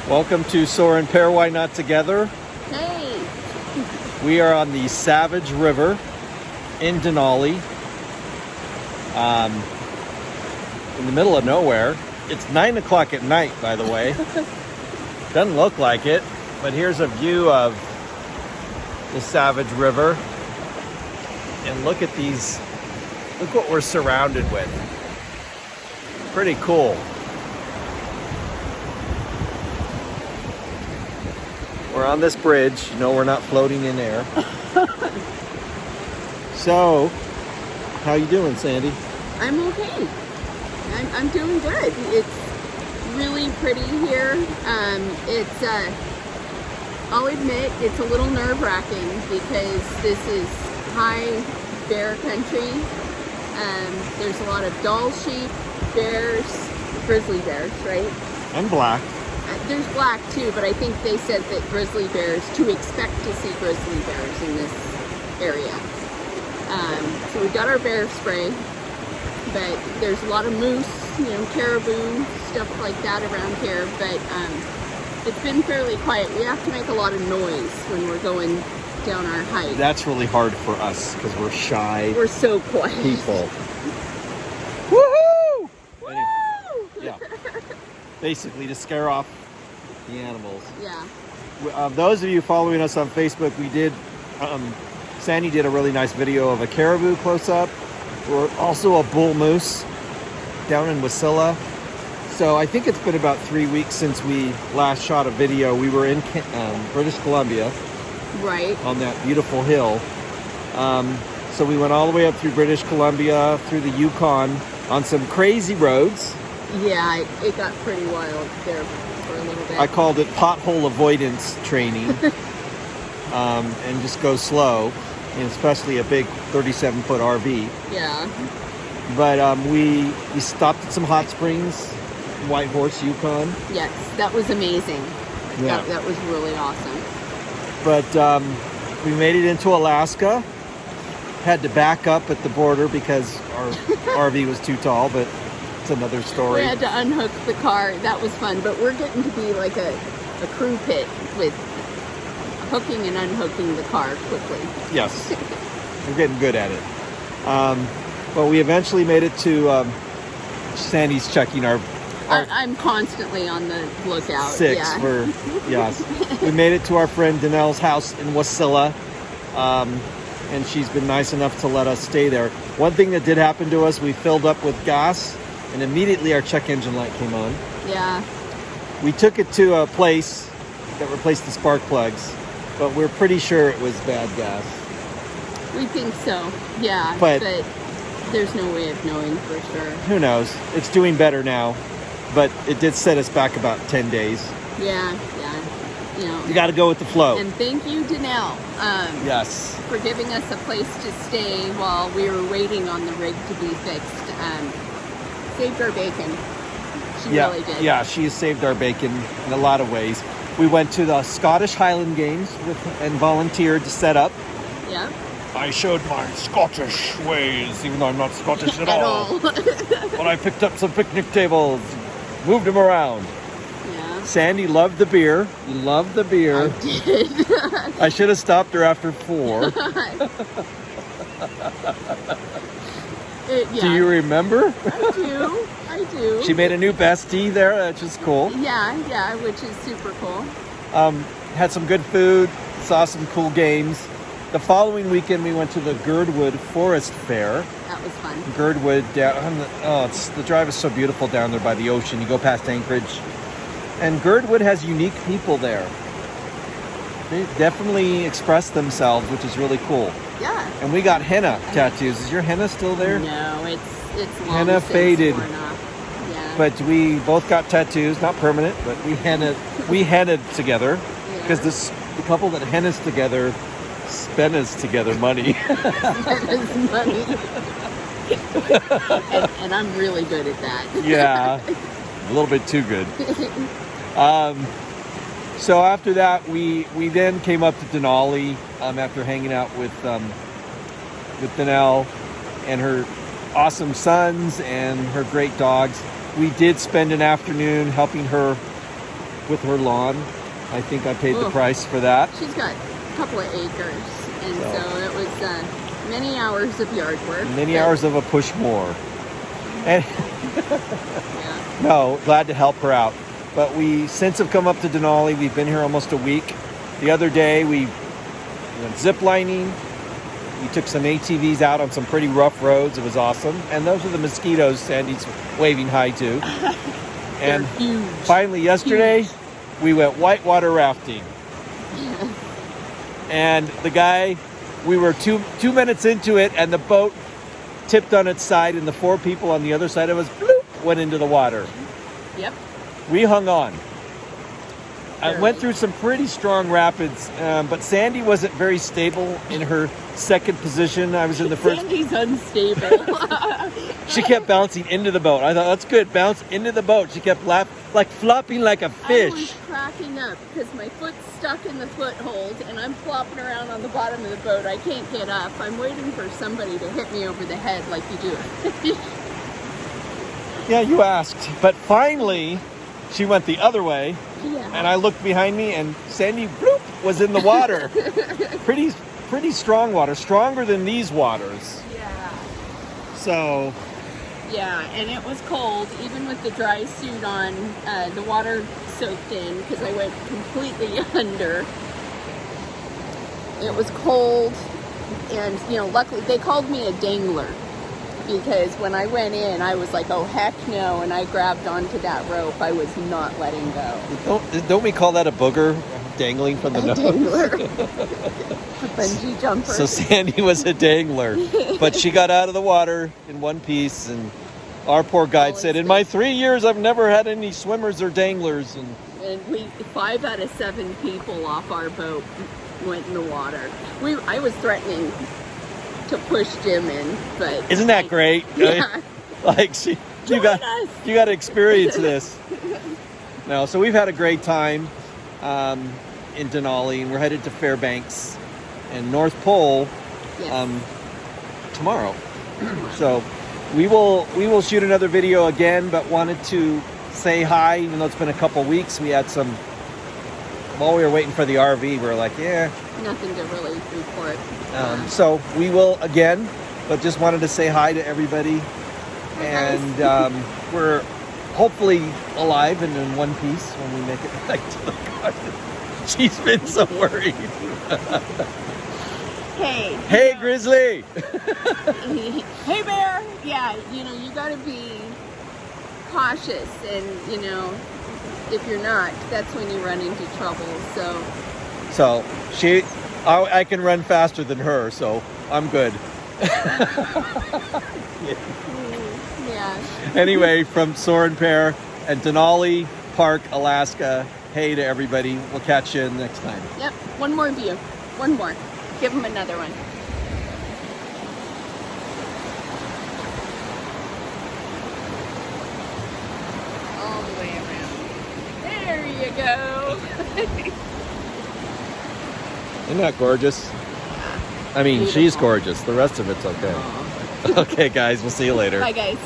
Welcome to Soar and Pair Why Not Together. Hey! We are on the Savage River in Denali, in the middle of nowhere. It's 9 o'clock at night, by the way. Doesn't look like it, but here's a view of the Savage River. And look at these, look what we're surrounded with. Pretty cool. We're on this bridge. You know, we're not floating in air. So, how you doing, Sandy? I'm okay. I'm doing good. It's really pretty here. I'll admit, it's a little nerve-wracking because this is high bear country. There's a lot of doll sheep, bears, grizzly bears, right? And black. There's black too, but I think they said that grizzly bears, to expect to see grizzly bears in this area. So we got our bear spray, but there's a lot of moose, caribou, stuff like that around here, but it's been fairly quiet. We have to make a lot of noise when we're going down our hike. That's really hard for us because we're shy. We're so quiet. People. Woohoo! Anyway, yeah. Basically to scare off the animals. Yeah. Those of you following us on Facebook, we did, Sandy did a really nice video of a caribou close up, or also a bull moose down in Wasilla. So I think it's been about 3 weeks since we last shot a video. We were in British Columbia. Right. On that beautiful hill. So we went all the way up through British Columbia, through the Yukon, on some crazy roads. Yeah, it got pretty wild there for a little bit. I called it pothole avoidance training. And just go slow, and especially a big 37-foot RV. Yeah. But we stopped at some hot springs, White Horse, Yukon. Yes, that was amazing. Yeah. That was really awesome. But we made it into Alaska. Had to back up at the border because our RV was too tall, but it's another story. We had to unhook the car. That was fun, but we're getting to be like a crew pit with hooking and unhooking the car quickly. Yes, we're getting good at it. But we eventually made it to, Sandy's checking our I'm constantly on the lookout. Six yeah. for, yes. We made it to our friend Danelle's house in Wasilla, and she's been nice enough to let us stay there. One thing that did happen to us, we filled up with gas, and immediately our check engine light came on. Yeah. We took it to a place that replaced the spark plugs, but we're pretty sure it was bad gas. We think so, yeah, but there's no way of knowing for sure. Who knows? It's doing better now, but it did set us back about 10 days. Yeah. You got to go with the flow. And thank you, Denali. Yes. For giving us a place to stay while we were waiting on the rig to be fixed. Saved our bacon. She really did. Yeah, she has saved our bacon in a lot of ways. We went to the Scottish Highland Games and volunteered to set up. Yeah. I showed my Scottish ways, even though I'm not Scottish at all. But I picked up some picnic tables, moved them around. Yeah. Sandy loved the beer. You loved the beer. I did. I should have stopped her after 4. Yeah. Do you remember? I do. She made a new bestie there, which is cool. Yeah, which is super cool. Had some good food, saw some cool games. The following weekend, we went to the Girdwood Forest Fair. That was fun. Girdwood, the drive is so beautiful down there by the ocean. You go past Anchorage. And Girdwood has unique people there. They definitely express themselves, which is really cool. Yeah. And we got henna tattoos. Is your henna still there? No, it's long henna since faded. worn off. Yeah. But we both got tattoos, not permanent, but we hennaed together because the couple that hennas together spend us together money. Spend us money. and I'm really good at that. Yeah, a little bit too good. So after that, we then came up to Denali after hanging out with Denali and her awesome sons and her great dogs. We did spend an afternoon helping her with her lawn. I think I paid the Ooh. price for that. She's got a couple of acres, and So. so it was many hours of yard work. Many but- hours of a push more. And Yeah. no, glad to help her out. But we since have come up to Denali. We've been here almost a week. The other day we went zip lining. We took some ATVs out on some pretty rough roads. It was awesome. And those are the mosquitoes Sandy's waving hi to. And They're huge. finally yesterday, we went whitewater rafting. And the guy, we were two minutes into it, and the boat tipped on its side, and the 4 people on the other side of us bloop, went into the water. Yep. We hung on. I Barely. went through some pretty strong rapids, but Sandy wasn't very stable in her second position. I was in the first. Sandy's unstable. She kept bouncing into the boat. I thought, that's good. Bounce into the boat. She kept flopping like a I fish. was cracking up because my foot's stuck in the foothold and I'm flopping around on the bottom of the boat. I can't get up. I'm waiting for somebody to hit me over the head like you do. Yeah, you asked. But finally, she went the other way, Yeah. and I looked behind me, and Sandy bloop, was in the water. Pretty strong water, stronger than these waters. Yeah. So, Yeah, and it was cold, even with the dry suit on. The water soaked in because I went completely under. It was cold, and luckily they called me a dangler because when I went in, I was like, "Oh heck no!" and I grabbed onto that rope. I was not letting go. don't we call that a booger dangling from the nose? Dangler, a bungee jumper. So Sandy was a dangler, but she got out of the water in one piece, and our poor guide All said, in "In my 3 years, I've never had any swimmers or danglers." And And 5 out of 7 people off our boat went in the water. I was threatening to push Jim in, but isn't that great? Yeah. Like you got us. you got to experience this. No, so we've had a great time in Denali, and we're headed to Fairbanks and North Pole Yes. tomorrow. So we will shoot another video again, but wanted to say hi, even though it's been a couple weeks. We had some while we were waiting for the RV. We were like, yeah. Nothing to really report. So we will again, but just wanted to say hi to everybody, and we're hopefully alive and in one piece when we make it back to the garden. She's been so worried. Hey, Grizzly. Hey, Bear. Yeah, you got to be cautious, and if you're not, that's when you run into trouble. So I can run faster than her, so I'm good. Yeah. Anyway, from Soren Pear and Denali Park, Alaska, hey to everybody. We'll catch you next time. Yep. One more view. One more. Give them another one. All the way around. There you go. Isn't that gorgeous? I mean, she's Beautiful. gorgeous. The rest of it's okay. Aw. Okay, guys, we'll see you later. Bye, guys.